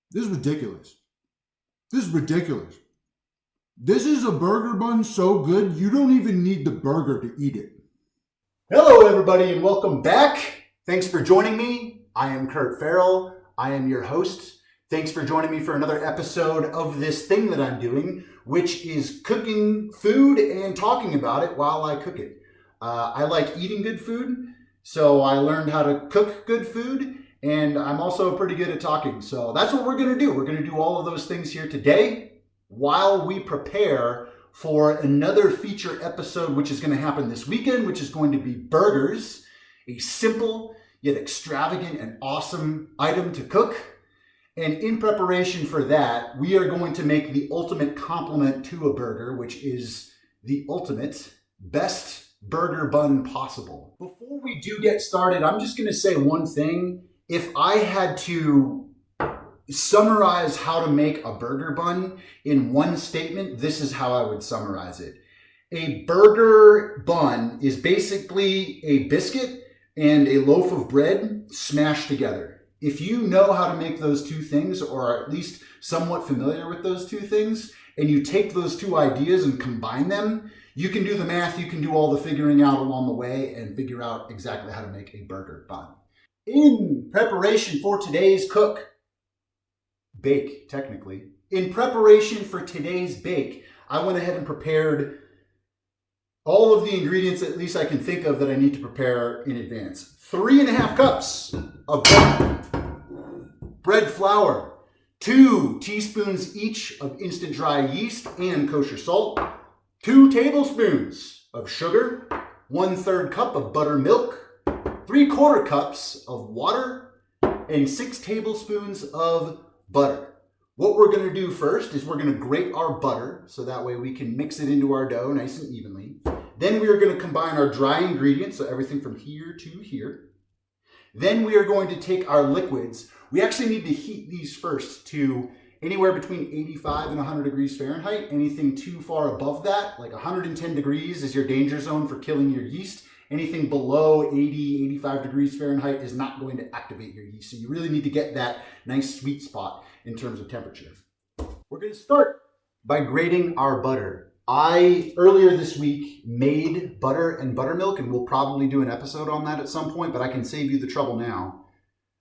This is ridiculous. This is ridiculous. This is a burger bun so good, you don't even need the burger to eat it. Hello, everybody, and welcome back. Thanks for joining me. I am Kurt Farrell. I am your host. Thanks for joining me for another episode of this thing that I'm doing, which is cooking food and talking about it while I cook it. I like eating good food, so I learned how to cook good food, and I'm also pretty good at talking. So that's what we're going to do. We're going to do all of those things here today while we prepare for another feature episode, which is going to happen this weekend, which is going to be burgers, a simple yet extravagant and awesome item to cook. And in preparation for that, we are going to make the ultimate complement to a burger, which is the ultimate best burger bun possible. Before we do get started, I'm just going to say one thing. If I had to summarize how to make a burger bun in one statement, this is how I would summarize it. A burger bun is basically a biscuit and a loaf of bread smashed together. If you know how to make those two things, or are at least somewhat familiar with those two things, and you take those two ideas and combine them, you can do the math, you can do all the figuring out along the way and figure out exactly how to make a burger bun. In preparation for today's bake, technically. In preparation for today's bake, I went ahead and prepared all of the ingredients at least I can think of that I need to prepare in advance. 3.5 cups of bread flour, 2 teaspoons each of instant dry yeast and kosher salt, 2 tablespoons of sugar, 1/3 cup of buttermilk, 3/4 cups of water, and 6 tablespoons of butter. What we're going to do first is we're going to grate our butter so that way we can mix it into our dough nice and evenly. Then we are going to combine our dry ingredients, so everything from here to here. Then we are going to take our liquids. We actually need to heat these first to anywhere between 85 and 100 degrees Fahrenheit. Anything too far above that, like 110 degrees is your danger zone for killing your yeast. Anything below 80, 85 degrees Fahrenheit is not going to activate your yeast. So you really need to get that nice sweet spot in terms of temperature. We're going to start by grating our butter. I, earlier this week, made butter and buttermilk, and we'll probably do an episode on that at some point, but I can save you the trouble now.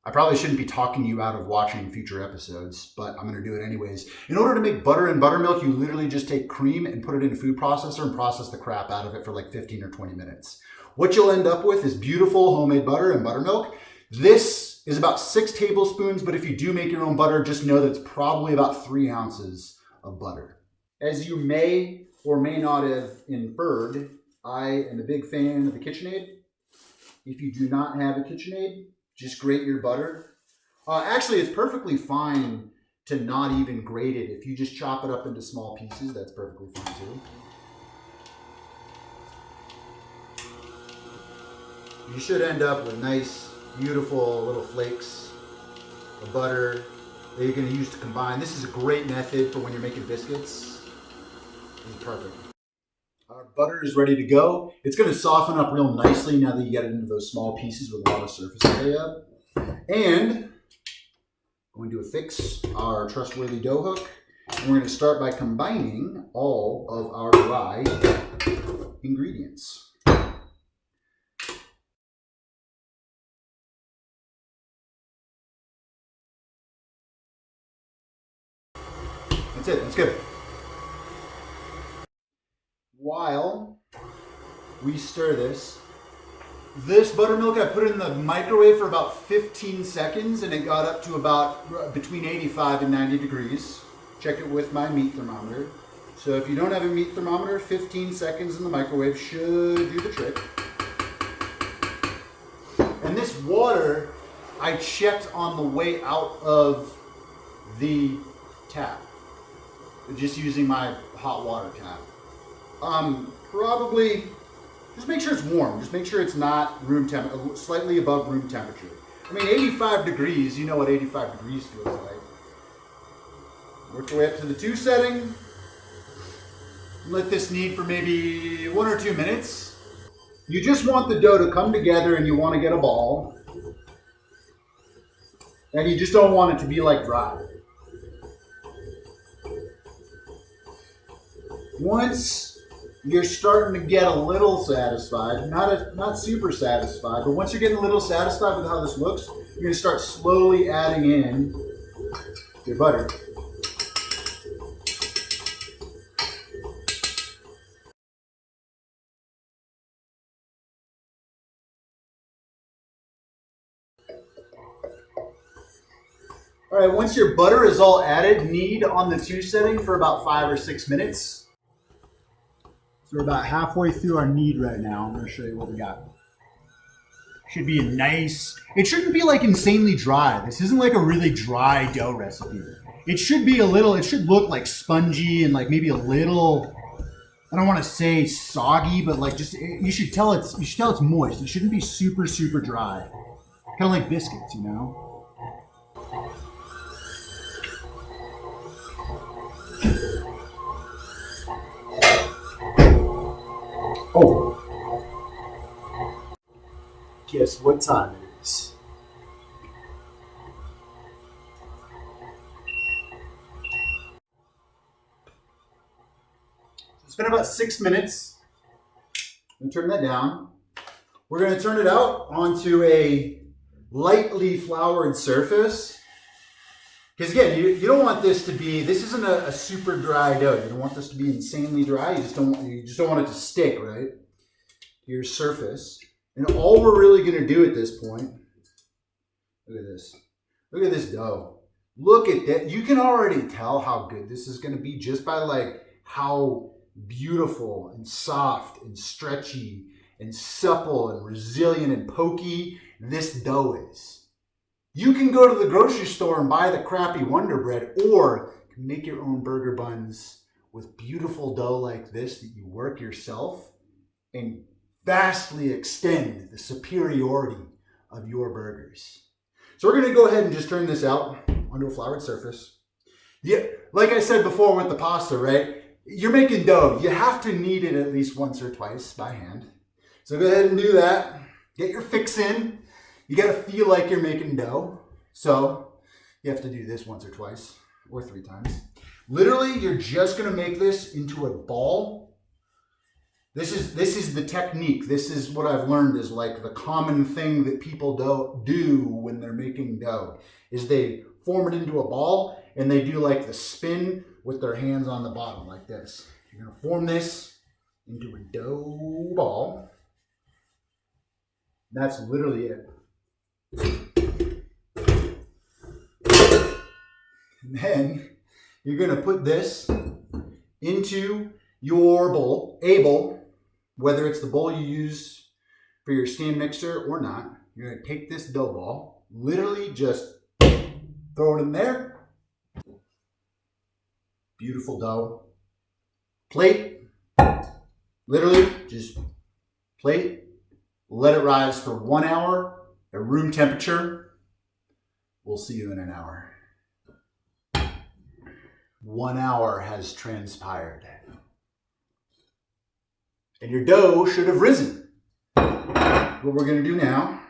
I probably shouldn't be talking you out of watching future episodes, but I'm going to do it anyways. In order to make butter and buttermilk, you literally just take cream and put it in a food processor and process the crap out of it for like 15 or 20 minutes. What you'll end up with is beautiful homemade butter and buttermilk. This is about 6 tablespoons, but if you do make your own butter, just know that it's probably about 3 ounces of butter. As you may or may not have inferred, I am a big fan of the KitchenAid. If you do not have a KitchenAid, just grate your butter. Actually, it's perfectly fine to not even grate it. If you just chop it up into small pieces, that's perfectly fine too. You should end up with nice, beautiful little flakes of butter that you're going to use to combine. This is a great method for when you're making biscuits. This is perfect. Our butter is ready to go. It's going to soften up real nicely now that you get it into those small pieces with a lot of surface area. And we're going to affix our trustworthy dough hook. And we're going to start by combining all of our dry ingredients. That's it. That's good. While we stir this buttermilk, I put it in the microwave for about 15 seconds and it got up to about between 85 and 90 degrees. Check it with my meat thermometer. So if you don't have a meat thermometer, 15 seconds in the microwave should do the trick. And this water, I checked on the way out of the tap, just using my hot water tap. Probably just make sure it's warm. Just make sure it's not room temp, slightly above room temperature. I mean, 85 degrees, you know what 85 degrees feels like. Work your way up to the 2 setting. Let this knead for maybe 1 or 2 minutes. You just want the dough to come together and you want to get a ball. And you just don't want it to be like dry. Once you're starting to get a little satisfied, not super satisfied, but once you're getting a little satisfied with how this looks, you're going to start slowly adding in your butter. All right, once your butter is all added, knead on the 2 setting for about 5 or 6 minutes. So we're about halfway through our knead right now. I'm going to show you what we got. Should be a nice, it shouldn't be like insanely dry. This isn't like a really dry dough recipe. It should be a little, it should look like spongy and like maybe a little, I don't want to say soggy, but like just, you should tell it's moist. It shouldn't be super, super dry. Kind of like biscuits, you know? Oh, guess what time it is? It's been about 6 minutes. I'm turn that down. We're going to turn it out onto a lightly floured surface. Because again, you don't want this to be, this isn't a super dry dough. You don't want this to be insanely dry. You just don't want it to stick, right? To your surface. And all we're really going to do at this point, look at this. Look at this dough. Look at that. You can already tell how good this is going to be just by like how beautiful and soft and stretchy and supple and resilient and pokey this dough is. You can go to the grocery store and buy the crappy Wonder Bread, or make your own burger buns with beautiful dough like this that you work yourself and vastly extend the superiority of your burgers. So we're going to go ahead and just turn this out onto a floured surface. Yeah, like I said before with the pasta, right? You're making dough. You have to knead it at least once or twice by hand. So go ahead and do that. Get your fix in. You got to feel like you're making dough. So you have to do this once or twice or 3 times. Literally, you're just going to make this into a ball. This is the technique. This is what I've learned is like the common thing that people do when they're making dough is they form it into a ball and they do like the spin with their hands on the bottom like this. You're going to form this into a dough ball. That's literally it. And then you're going to put this into your bowl, whether it's the bowl you use for your stand mixer or not. You're going to take this dough ball, literally just throw it in there. Beautiful dough. Plate, literally just plate. Let it rise for 1 hour at room temperature. We'll see you in an hour. 1 hour has transpired. And your dough should have risen. What we're going to do now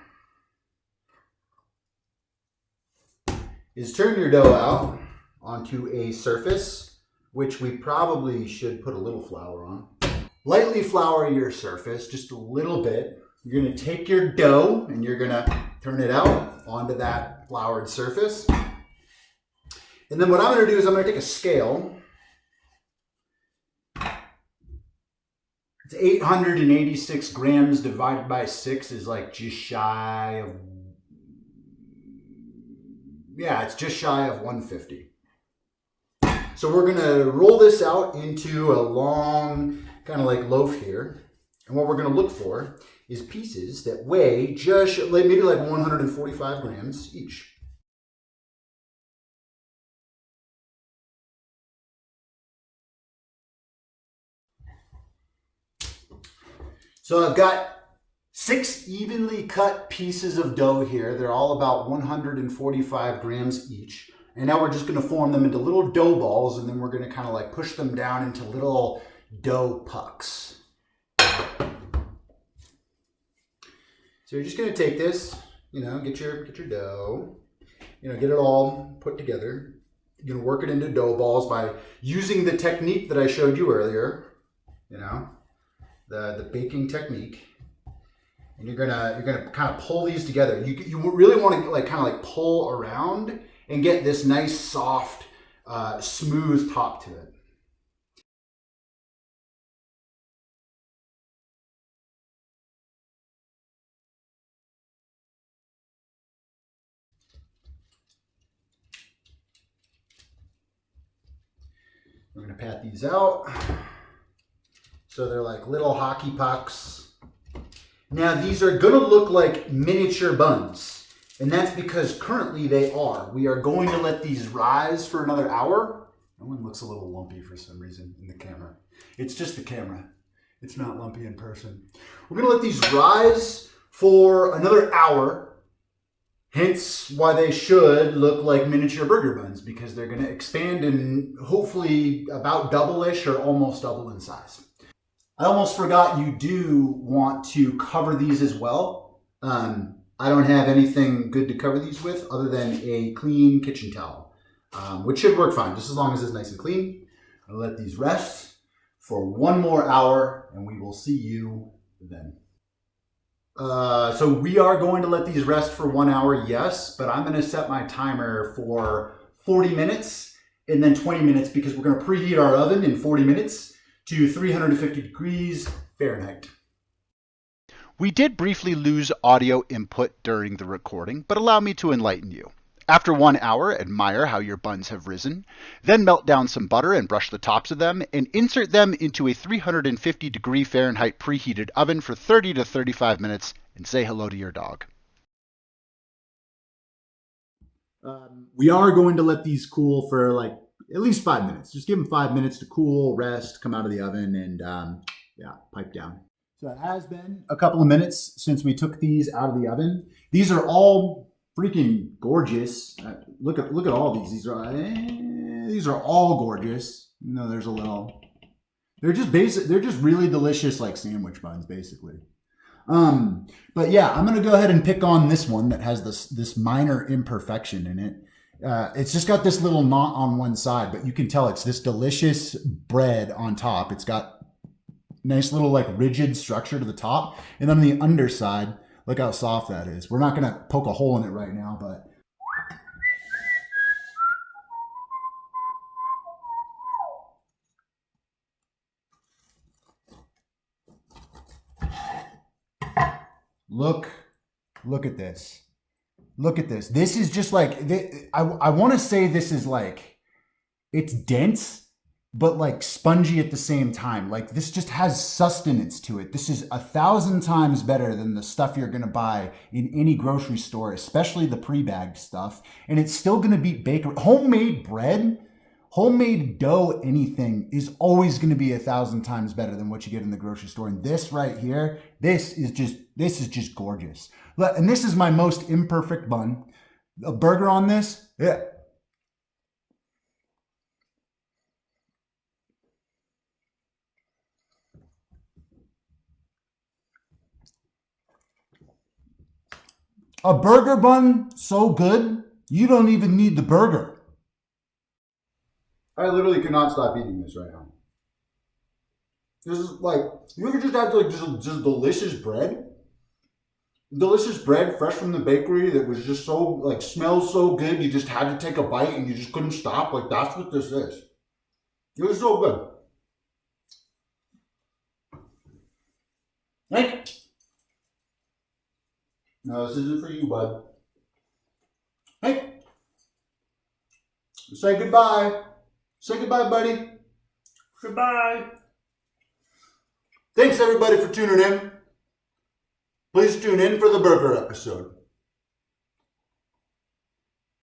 is turn your dough out onto a surface, which we probably should put a little flour on. Lightly flour your surface, just a little bit. You're going to take your dough and you're going to turn it out onto that floured surface. And then what I'm going to do is I'm going to take a scale. It's 886 grams divided by 6 is like just shy of, it's just shy of 150. So we're going to roll this out into a long kind of like loaf here. And what we're going to look for is pieces that weigh just maybe like 145 grams each. So I've got 6 evenly cut pieces of dough here. They're all about 145 grams each. And now we're just going to form them into little dough balls, and then we're going to kind of like push them down into little dough pucks. So you're just going to take this, get your dough, get it all put together. You're going to work it into dough balls by using the technique that I showed you earlier, you know, the baking technique. And you're gonna kind of pull these together. You really want to like kind of like pull around and get this nice, soft, smooth top to it. We're gonna pat these out. So they're like little hockey pucks. Now these are gonna look like miniature buns, and that's because currently they are. We are going to let these rise for another hour. That one looks a little lumpy for some reason in the camera. It's just the camera. It's not lumpy in person. We're gonna let these rise for another hour. Hence why they should look like miniature burger buns, because they're gonna expand and hopefully about double-ish or almost double in size. I almost forgot you do want to cover these as well. I don't have anything good to cover these with other than a clean kitchen towel, which should work fine, just as long as it's nice and clean. I'll let these rest for one more hour and we will see you then. So we are going to let these rest for 1 hour, yes, but I'm going to set my timer for 40 minutes and then 20 minutes because we're going to preheat our oven in 40 minutes to 350 degrees Fahrenheit. We did briefly lose audio input during the recording, but allow me to enlighten you. After 1 hour, admire how your buns have risen. Then melt down some butter and brush the tops of them and insert them into a 350 degree Fahrenheit preheated oven for 30 to 35 minutes and say hello to your dog. We are going to let these cool for like at least 5 minutes. Just give them 5 minutes to cool, rest, come out of the oven, and pipe down. So it has been a couple of minutes since we took these out of the oven. These are all freaking gorgeous. Look at all these. These are all gorgeous. You know, there's a little. They're just basic. They're just really delicious, like sandwich buns, basically. But yeah, I'm gonna go ahead and pick on this one that has this minor imperfection in it. It's just got this little knot on one side, but you can tell it's this delicious bread on top. It's got nice little like rigid structure to the top, and then on the underside, look how soft that is. We're not gonna poke a hole in it right now, but look at this. Look at this. This is just like, I want to say this is like, it's dense, but like spongy at the same time. Like this just has sustenance to it. This is 1,000 times better than the stuff you're going to buy in any grocery store, especially the pre-bagged stuff. And it's still going to beat bakery. Homemade bread, homemade dough, anything is always going to be 1,000 times better than what you get in the grocery store. And this right here, this is just gorgeous. And this is my most imperfect bun. A burger on this, yeah. A burger bun so good, you don't even need the burger. I literally cannot stop eating this right now. This is like, you ever just have like just delicious bread? Delicious bread fresh from the bakery that was just so, like, smells so good you just had to take a bite and you just couldn't stop. Like, that's what this is. It was so good. Like, no, this isn't for you, bud. Hey, say goodbye. Say goodbye, buddy. Goodbye. Thanks, everybody, for tuning in. Please tune in for the burger episode.